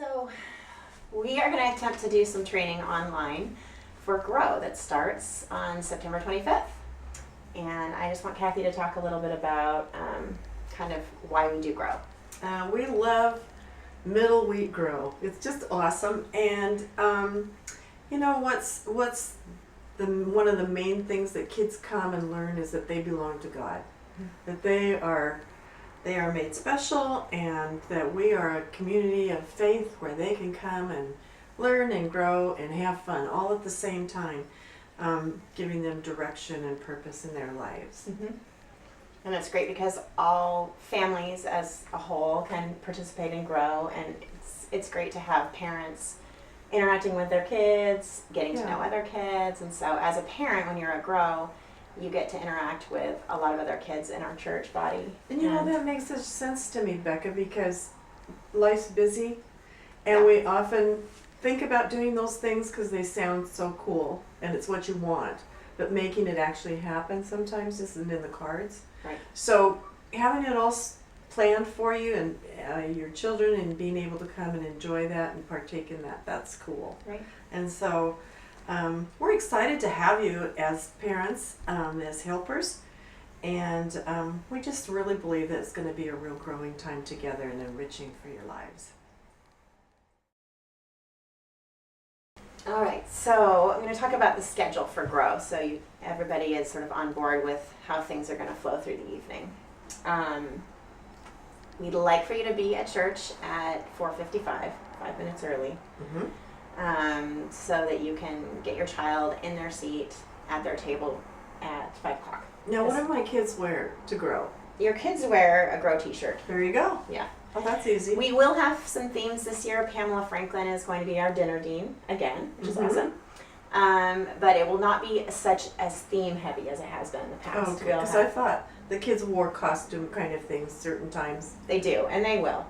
So we are going to attempt to do some training online for Grow that starts on September 25th. And I just want Kathy to talk a little bit about kind of why we do Grow. We love middle week Grow. It's just awesome. And you know what's one of the main things that kids come and learn is that they belong to God, that they are made special, and that we are a community of faith where they can come and learn and grow and have fun all at the same time, giving them direction and purpose in their lives. Mm-hmm. And it's great because all families as a whole can participate and grow, and it's great to have parents interacting with their kids, getting to know other kids. And so as a parent, when you're at Grow, you get to interact with a lot of other kids in our church body. And you know, that makes such sense to me, Becca, because life's busy, and we often think about doing those things because they sound so cool and it's what you want, but making it actually happen sometimes isn't in the cards. Right. So having it all planned for you and your children, and being able to come and enjoy that and partake in that, that's cool. Right. And so we're excited to have you as parents, as helpers, and we just really believe that it's going to be a real growing time together and enriching for your lives. All right, so I'm going to talk about the schedule for Grow, so everybody is sort of on board with how things are going to flow through the evening. We'd like for you to be at church at 4:55, 5 minutes early. Mm-hmm. So that you can get your child in their seat at their table at 5 o'clock. Now, what do my kids wear to Grow? Your kids wear a Grow t-shirt. There you go. Yeah. Oh, that's easy. We will have some themes this year. Pamela Franklin is going to be our dinner dean again, which is awesome. But it will not be such as theme heavy as it has been in the past. Oh, okay, because I thought the kids wore costume kind of things certain times. They do, and they will.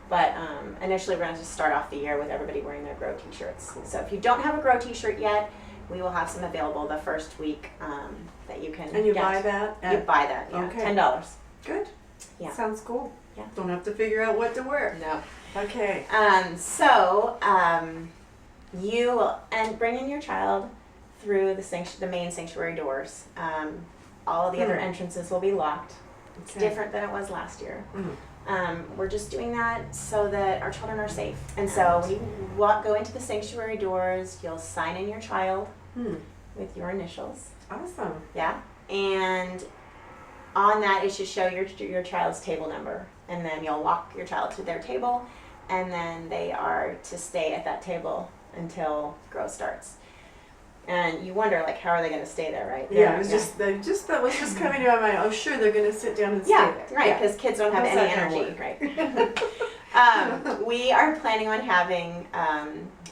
But initially we're going to just start off the year with everybody wearing their Grow t-shirts. Cool. So if you don't have a Grow t-shirt yet, we will have some available the first week that you can And you get. buy that? You buy that, yeah. Okay. $10. Good. Yeah. Sounds cool. Yeah. Don't have to figure out what to wear. No. Okay. You will bring in your child through the main sanctuary doors. All of the other entrances will be locked. It's different than it was last year. We're just doing that so that our children are safe. And so when you go into the sanctuary doors, you'll sign in your child with your initials. Awesome. Yeah. And on that, it should show your child's table number. And then you'll walk your child to their table, and then they are to stay at that table until Grow starts. And you wonder, like, how are they going to stay there, right? Yeah, it was that was just coming to my mind. Oh, sure, they're going to sit down and stay there. Right, because kids don't have any energy, right? We are planning on having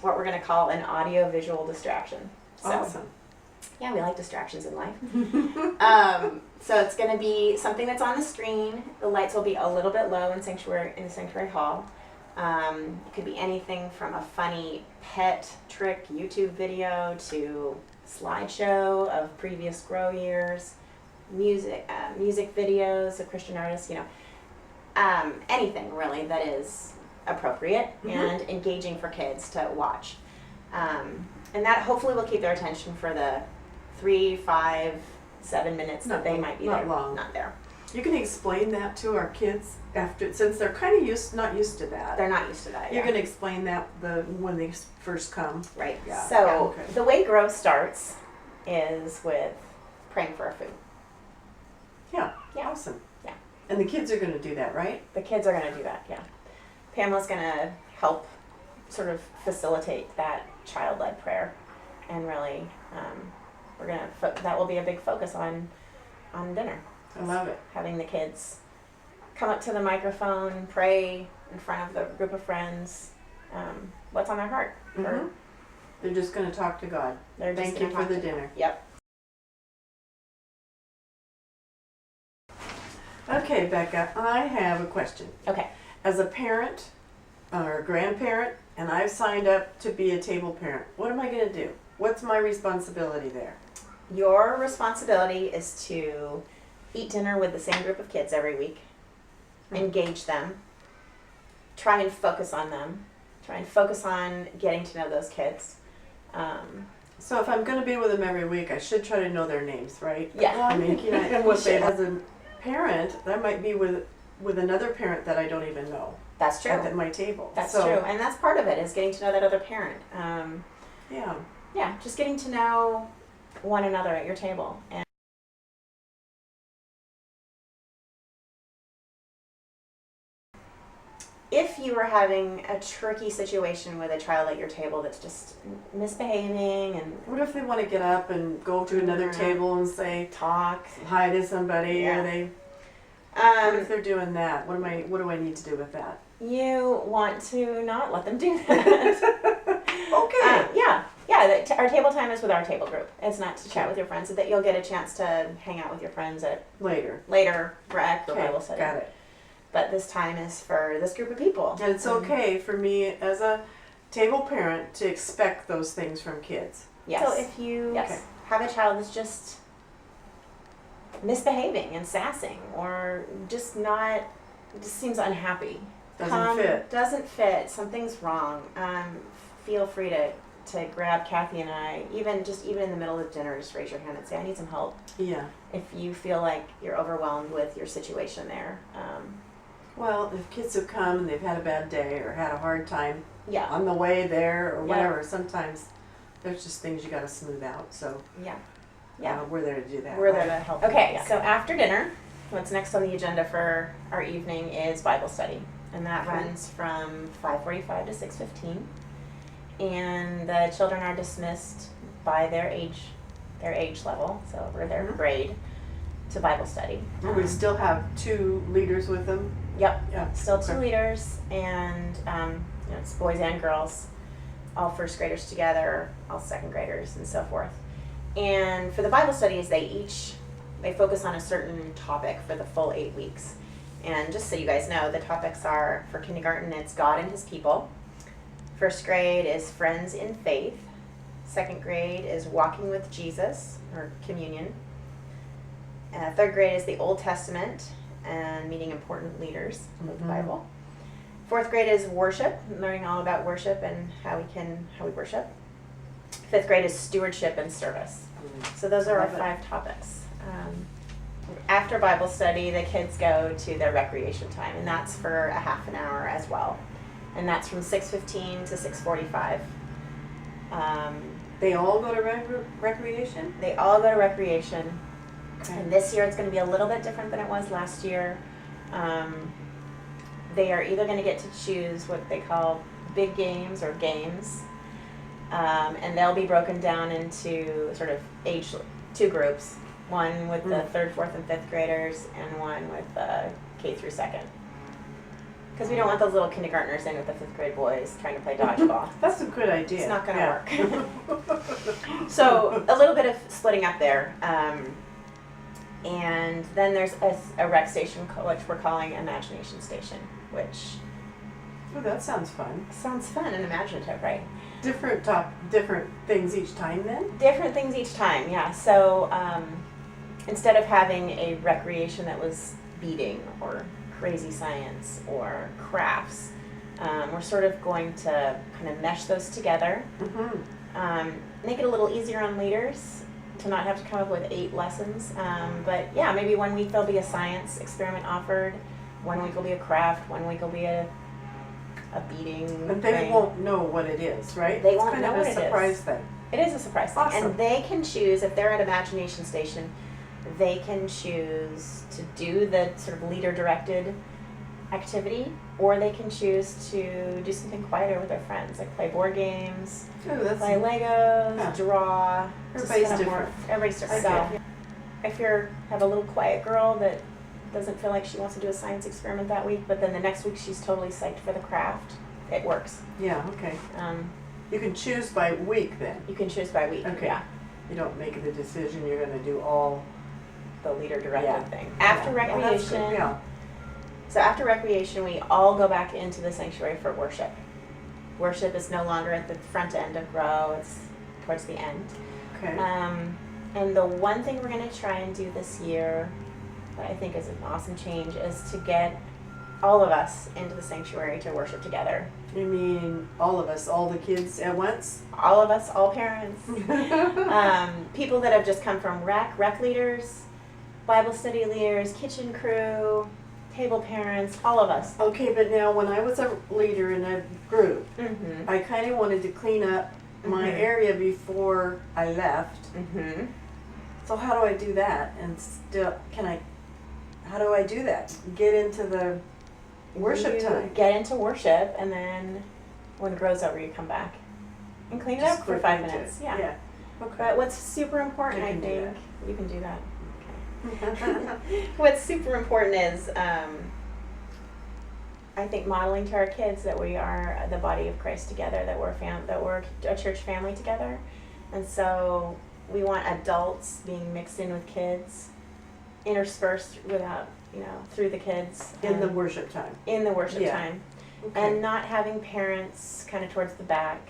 what we're going to call an audio-visual distraction. So, awesome. Yeah, we like distractions in life. So it's going to be something that's on the screen. The lights will be a little bit low in the sanctuary hall. It could be anything from a funny pet trick YouTube video to slideshow of previous Grow years, music videos of Christian artists, anything really that is appropriate and engaging for kids to watch. And that hopefully will keep their attention for the 3, 5, 7 minutes that they might be there. Not there. You can explain that to our kids since they're kind of not used to that. They're not used to that. You're going to explain that when they first come. Right. Yeah. So the way Grow starts is with praying for our food. Yeah. Yeah. Awesome. Yeah. And the kids are going to do that, right? The kids are going to do that. Yeah. Pamela's going to help sort of facilitate that child-led prayer, and really that will be a big focus on dinner. I love it. Having the kids come up to the microphone, pray in front of the group of friends, what's on their heart. They're just going to talk to God. Thank you for the dinner. Yep. Okay, Becca, I have a question. Okay. As a parent or a grandparent, and I've signed up to be a table parent, what am I going to do? What's my responsibility there? Your responsibility is to eat dinner with the same group of kids every week, engage them, try and focus on them, try and focus on getting to know those kids. So if I'm going to be with them every week, I should try to know their names, right? Yeah. I mean, and what they, as a parent, I might be with another parent that I don't even know. That's true. At my table. That's true, and that's part of it, is getting to know that other parent. Yeah. Yeah, just getting to know one another at your table. And if you were having a tricky situation with a child at your table that's just misbehaving and What if they want to get up and go to another table and say talk, hi to somebody? Yeah. Or they? What if they're doing that? What do I need to do with that? you want to not let them do that. Okay. Yeah. Our table time is with our table group. It's not to chat with your friends. So that you'll get a chance to hang out with your friends at Later. rec or Bible study. Got it. But this time is for this group of people. And it's okay for me as a table parent to expect those things from kids. Yes. So if you have a child that's just misbehaving and sassing, or just seems unhappy, doesn't fit, something's wrong, feel free to grab Kathy and I, even in the middle of dinner, just raise your hand and say, I need some help. Yeah. If you feel like you're overwhelmed with your situation there. Well, if kids have come and they've had a bad day or had a hard time Yeah. on the way there or whatever, sometimes there's just things you got to smooth out. So we're there to do that. We're there to help. Okay, so after dinner, what's next on the agenda for our evening is Bible study, and that runs from 5:45 to 6:15, and the children are dismissed by their age level, so over their grade, to Bible study. We still have 2 leaders with them. Yep. Yeah. Still 2 leaders, and it's boys and girls, all first graders together, all second graders, and so forth. And for the Bible studies, they focus on a certain topic for the full 8 weeks. And just so you guys know, the topics are, for kindergarten, it's God and His people. First grade is Friends in Faith. Second grade is Walking with Jesus, or Communion. Third grade is the Old Testament and meeting important leaders of the Bible. Fourth grade is worship, learning all about worship and how we worship. Fifth grade is stewardship and service. So those are our 5 topics. After Bible study, the kids go to their recreation time, and that's for a half an hour as well. And that's from 6:15 to 6:45. They all go to recreation? They all go to recreation. Okay. And this year it's going to be a little bit different than it was last year. They are either going to get to choose what they call big games or games. And they'll be broken down into sort of 2 groups. One with the 3rd, 4th, and 5th graders, and one with K through 2nd. Because we don't want those little kindergartners in with the 5th grade boys trying to play dodgeball. That's a good idea. It's not going to work. So a little bit of splitting up there. And then there's a rec station, which we're calling Imagination Station, which... Oh, that sounds fun. Sounds fun and imaginative, right? Different things each time then? Different things each time, yeah. So instead of having a recreation that was beading or crazy science or crafts, we're sort of going to kind of mesh those together, make it a little easier on leaders to not have to come up with 8 lessons. But yeah, maybe one week there'll be a science experiment offered, one week will be a craft, one week will be a beading. But they won't know what it is, right? They won't know what it is. It's kind of a surprise thing. It is a surprise thing. Awesome. And they can choose, if they're at Imagination Station, they can choose to do the sort of leader-directed activity, or they can choose to do something quieter with their friends, like play board games, play Legos, draw. Everybody's different. Everybody's different. So if you have a little quiet girl that doesn't feel like she wants to do a science experiment that week, but then the next week she's totally psyched for the craft, it works. Yeah, okay. You can choose by week then? You can choose by week, okay. Yeah. You don't make the decision you're going to do all the leader-directed thing. After recreation, so after recreation, we all go back into the sanctuary for worship. Worship is no longer at the front end of Grow, it's towards the end. Okay. And the one thing we're going to try and do this year, that I think is an awesome change, is to get all of us into the sanctuary to worship together. You mean all of us, all the kids at once? All of us, all parents, people that have just come from rec leaders, Bible study leaders, kitchen crew, table parents, all of us. Okay, but now when I was a leader in a group, Mm-hmm. I kind of wanted to clean up my Mhm. area before I left. Mm-hmm. So how do I do that? And still, how do I do that? Get into the worship time. Get into worship, and then when it grows over, you come back and clean it up for 5 minutes. Yeah. Yeah. Okay. But what's super important, I I can do think, you can do that. Okay. What's super important is, I think, modeling to our kids that we are the body of Christ together, that we're a church family together, and so we want adults being mixed in with kids, interspersed through the kids In the worship time. in the worship Yeah. time, Okay. and not having parents kind of towards the back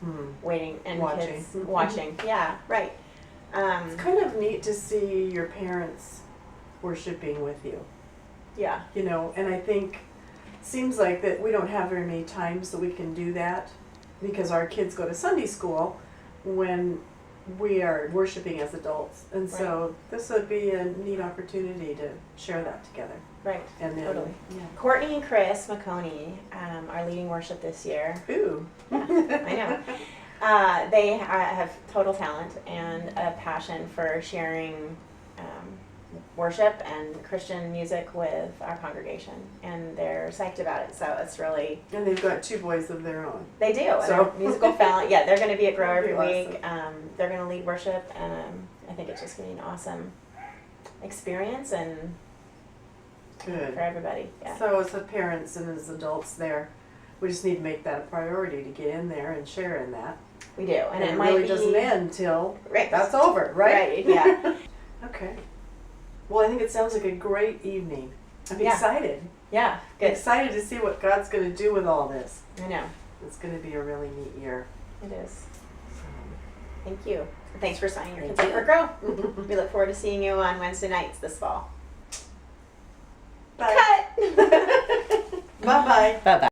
Hmm. waiting and Watching. kids watching. Yeah, right. It's kind of neat to see your parents worshiping with you, Yeah. you know, and I think seems like that we don't have very many times that we can do that because our kids go to Sunday school when we are worshiping as adults. And so this would be a neat opportunity to share that together. Right. And then, Totally. yeah. Courtney and Chris McConey are leading worship this year. Ooh. I know. They have total talent and a passion for sharing worship and Christian music with our congregation, and they're psyched about it. So it's really, And they've got 2 boys of their own. they do. And So- they're musical talent. Yeah, they're going to be at Grow That'd every be week. They're going to lead worship, and I think it's just going to be an awesome experience and Good. for everybody. Yeah. So as the parents and as adults there, we just need to make that a priority to get in there and share in that. We do, and And it it might really be doesn't end till right. that's over, right? Right. Yeah. Okay. Well, I think it sounds like a great evening. I'm Yeah. excited. Yeah. I'm Good. excited to see what God's going to do with all this. I know It's going to be a really neat year. it is. So. Thank you. Thanks for signing your Thank kids up you. for Grow. We look forward to seeing you on Wednesday nights this fall. Bye. Cut. Bye-bye. Bye bye.